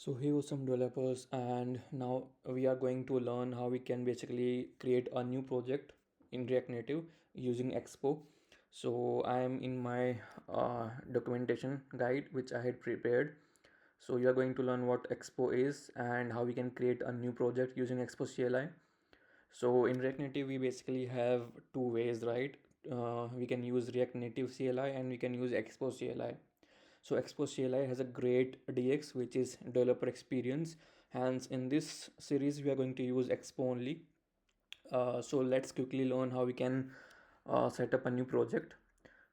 So here are some developers, and now we are going to learn how we can basically create a new project in React Native using Expo. So I am in my documentation guide which I had prepared. So you are going to learn what Expo is and how we can create a new project using Expo CLI. So in React Native we basically have two ways, right? We can use React Native CLI and we can use Expo CLI. So EXPO CLI has a great DX which is developer experience. Hence in this series we are going to use Expo only. So let's quickly learn how we can set up a new project.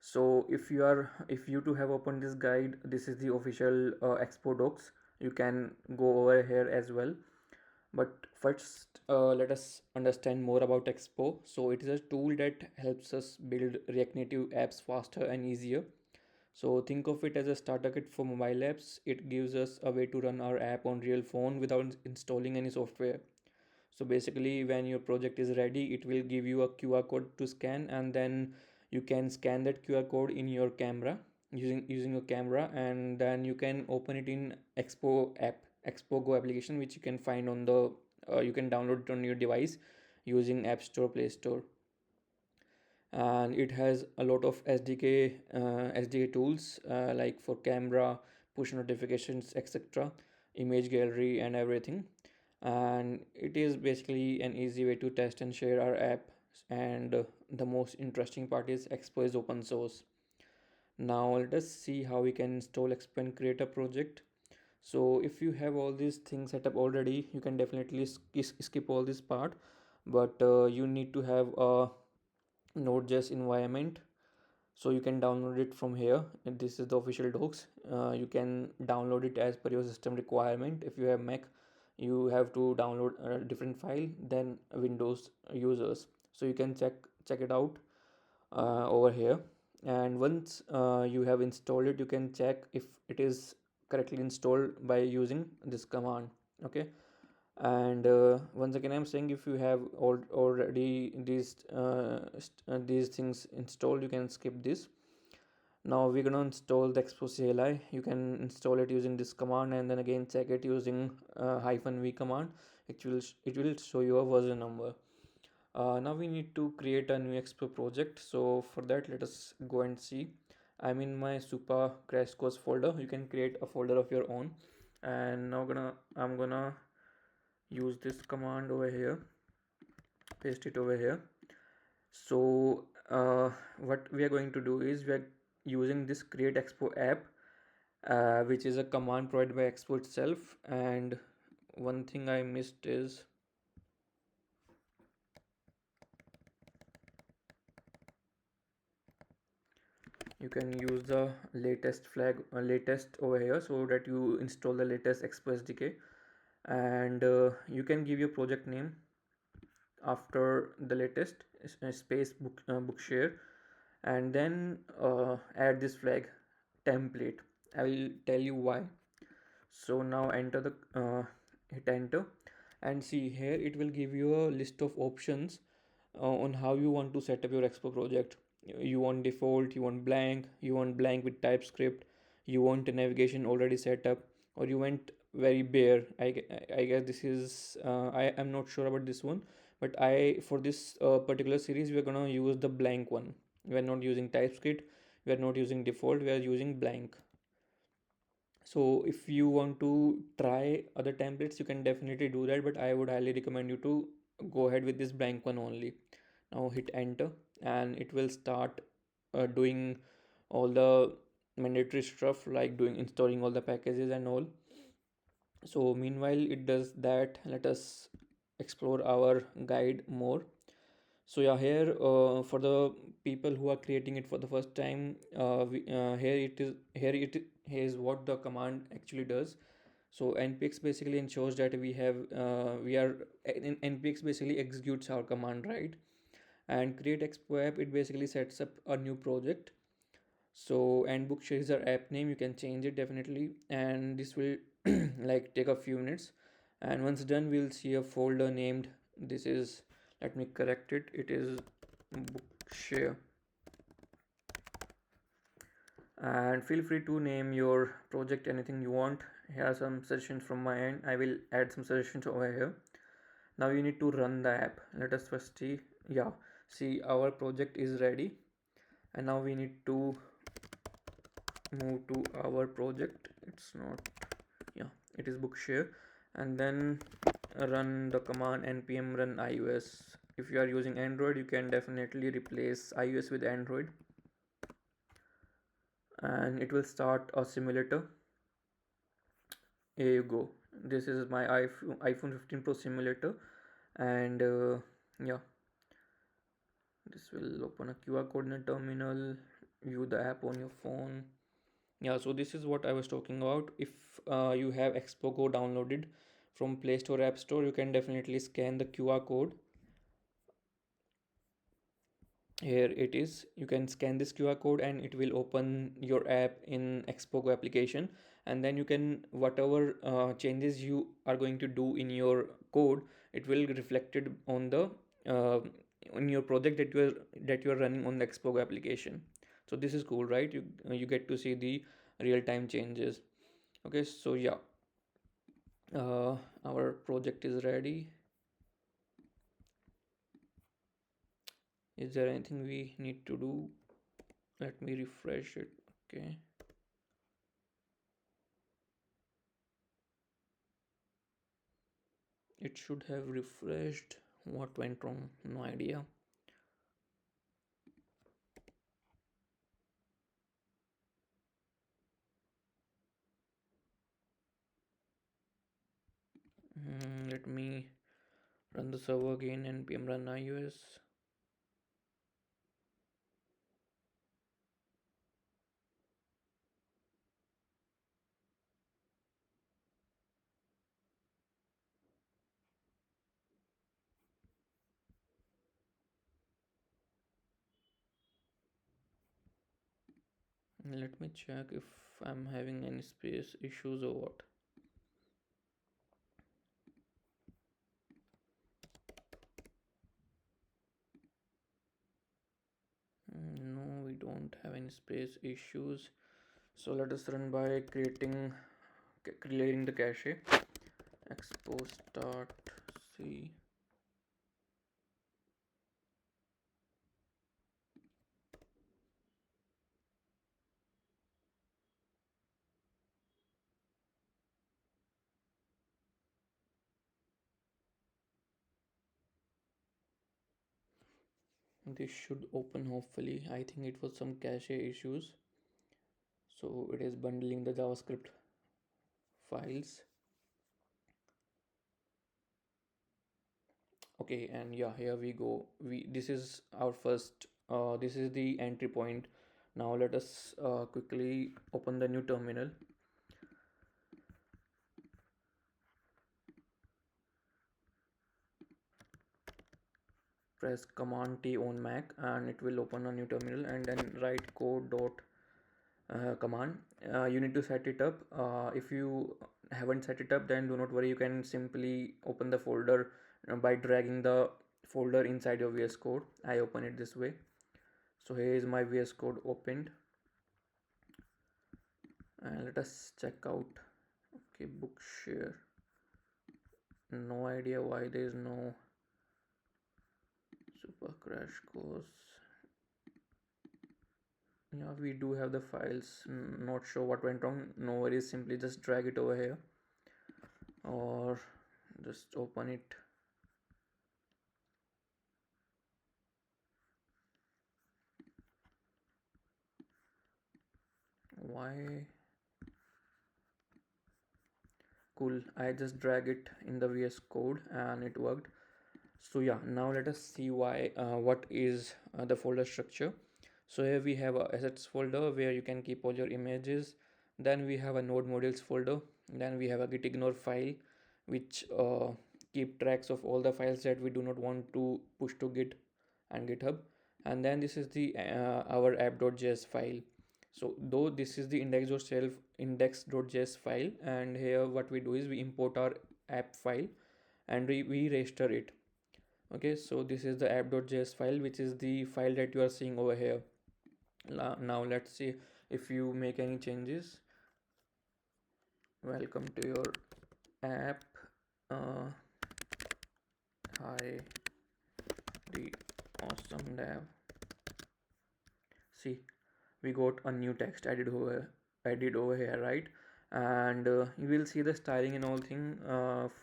So if you too have opened this guide, this is the official Expo docs. You can go over here as well. But first, let us understand more about Expo. So it is a tool that helps us build React Native apps faster and easier. So think of it as a starter kit for mobile apps. It gives us a way to run our app on real phone without installing any software. So basically when your project is ready, it will give you a QR code to scan, and then you can scan that QR code in your camera using your camera, and then you can open it in Expo app, Expo Go application, which you can find on the you can download it on your device using App Store, Play Store. And it has a lot of SDK tools like for camera, push notifications, etc., image gallery, and everything. And it is basically an easy way to test and share our app. And the most interesting part is Expo is open source. Now let us see how we can install Expo and create a project. So if you have all these things set up already, you can definitely skip all this part. But you need to have a Node.js environment, so you can download it from here. And this is the official docs. You can download it as per your system requirement. If you have Mac, you have to download a different file than Windows users. So you can check it out over here. And once you have installed it, you can check if it is correctly installed by using this command. Okay. And once again I'm saying, if you have already these things installed, you can skip this. Now we're gonna install the Expo CLI. You can install it using this command, and then again check it using -v command. It will show you a version number. Now we need to create a new Expo project. So for that, let us go and see. I'm in my Super Crash Course folder. You can create a folder of your own. And now I'm gonna use this command over here, paste it over here. So what we are going to do is we are using this create Expo app, which is a command provided by Expo itself. And one thing I missed is you can use the latest flag latest over here, so that you install the latest Expo SDK. And you can give your project name after the latest space bookshare, and then add this flag template. I will tell you why. So now enter the hit enter, and see here it will give you a list of options on how you want to set up your Expo project. You want default, you want blank, you want blank with TypeScript, you want a navigation already set up, or you want very bare. I guess this is I am not sure about this one, but I for this particular series we are gonna use the blank one. We are not using TypeScript, we are not using default, we are using blank. So if you want to try other templates, you can definitely do that, but I would highly recommend you to go ahead with this blank one only. Now hit enter, and it will start doing all the mandatory stuff like doing installing all the packages and all. So meanwhile it does that, let us explore our guide more. So yeah, here for the people who are creating it for the first time, here is what the command actually does. So npx basically ensures that we are in npx basically executes our command, right? And create expo app, it basically sets up a new project. So and bookshare is our app name, you can change it definitely, and this will like take a few minutes. And once done, we'll see a folder named, this is, let me correct it, it is bookshare. And feel free to name your project anything you want. here are some suggestions from my end. I will add some suggestions over here. Now you need to run the app. Let us first see. Yeah, see, our project is ready, and now we need to move to our project. It's not, yeah, it is bookshare. And then run the command npm run ios. If you are using android, you can definitely replace ios with android, and it will start a simulator. Here you go. This is my iPhone 15 Pro simulator, and yeah, this will open a QR code in the terminal. View the app on your phone. Yeah, so this is what I was talking about. If you have Expo Go downloaded from Play Store, App Store, you can definitely scan the QR code. Here it is. You can scan this QR code and it will open your app in Expo Go application. And then you can, whatever changes you are going to do in your code, it will be reflected uh, on your project that you are running on the Expo Go application. So this is cool, right? You get to see the real time changes. Okay, so yeah, uh, our project is ready. Is there anything we need to do? Let me refresh it. Okay, it should have refreshed. What went wrong? No idea. Let me run the server again. npm run ios. Let me check if I'm having any space issues or what. No, we don't have any space issues. So let us run by clearing the cache. Expo start c. This should open hopefully. I think it was some cache issues. So it is bundling the JavaScript files. Okay, and yeah, here we go. We This is our first. This is the entry point. Now let us quickly open the new terminal. Press Command T on Mac, and it will open a new terminal. And then write code dot command. You need to set it up. If you haven't set it up, then do not worry. You can simply open the folder by dragging the folder inside your VS Code. I open it this way. So here is my VS Code opened, and let us check out. Okay, bookshare. No idea why there is no super crash course. Yeah, we do have the files. Not sure what went wrong. No worries, simply just drag it over here or just open it. Why? Cool, I just drag it in the VS Code and it worked. So yeah, now let us see why what is the folder structure. So here we have a assets folder where you can keep all your images. Then we have a node modules folder. Then we have a git ignore file, which keep tracks of all the files that we do not want to push to git and github. And then this is the our app.js file. So though this is the index.js file, and here what we do is we import our app file and we register it. Okay, so this is the app.js file, which is the file that you are seeing over here. Now let's see if you make any changes. welcome to your app. uh, Hi, the awesome dev. See, we got a new text added over here, right? And you will see the styling and all thing.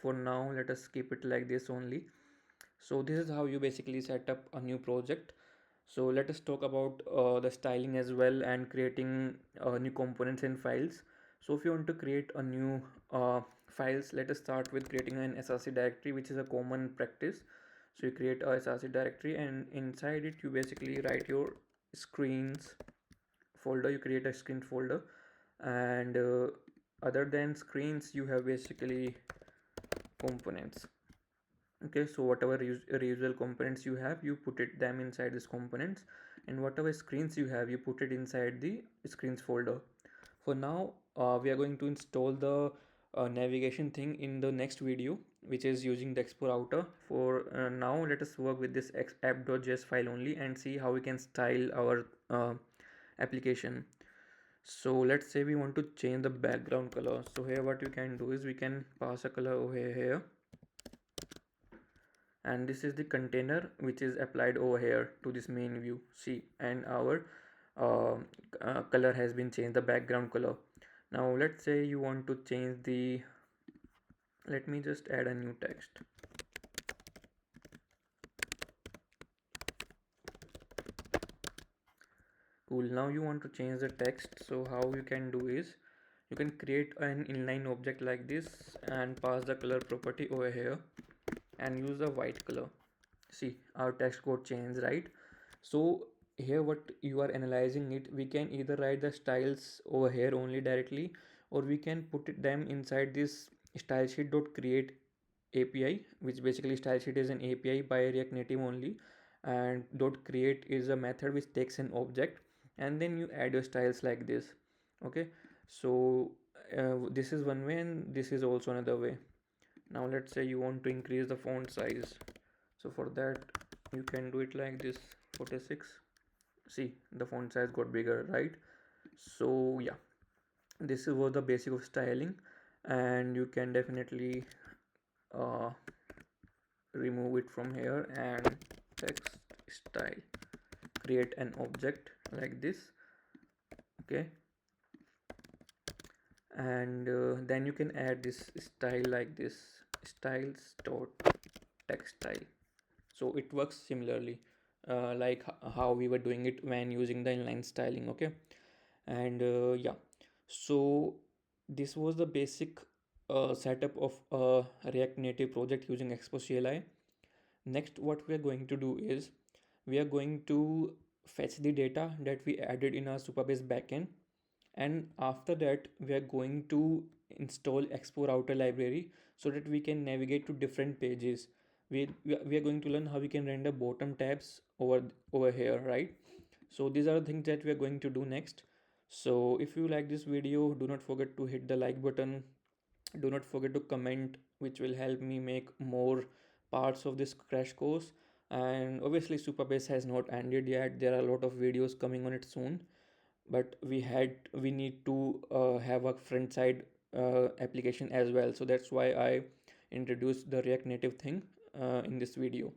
For now, let us keep it like this only. So this is how you basically set up a new project. So let us talk about the styling as well and creating new components and files. So if you want to create a new files, let us start with creating an src directory, which is a common practice. So you create a src directory, and inside it you basically write your screens folder. You create a screen folder, and other than screens you have basically components. Okay, so whatever reusable components you have, you put it them inside these components, and whatever screens you have, you put it inside the screens folder. For now, we are going to install the navigation thing in the next video, which is using the expo router. For now, let us work with this app.js file only and see how we can style our application. So let's say we want to change the background color. So here what we can do is we can pass a color over here, and this is the container which is applied over here to this main view. See, and our uh, color has been changed, the background color. Now let's say you want to change the, let me just add a new text. Cool, now you want to change the text. So how you can do is you can create an inline object like this and pass the color property over here and use the white color. See, our text got changed, right? So here what you are analyzing it, we can either write the styles over here only directly, or we can put them inside this stylesheet.create API, which basically stylesheet is an API by React Native only, and .create is a method which takes an object, and then you add your styles like this. Okay, so this is one way and this is also another way. Now let's say you want to increase the font size. So for that you can do it like this, 46. See, the font size got bigger, right? So yeah, this is what the basic of styling, and you can definitely uh, remove it from here and text style, create an object like this. Okay, and then you can add this style like this, styles dot text style. So it works similarly, like how we were doing it when using the inline styling. Okay, and yeah, so this was the basic setup of a React Native project using EXPO CLI. Next, what we are going to do is we are going to fetch the data that we added in our Supabase backend, and after that we are going to install expo router library so that we can navigate to different pages. We are going to learn how we can render bottom tabs over here, right? So these are the things that we are going to do next. So if you like this video, do not forget to hit the like button. Do not forget to comment, which will help me make more parts of this crash course. And obviously Supabase has not ended yet, there are a lot of videos coming on it soon, but we need to have a front side application as well. So that's why I introduced the React Native thing in this video.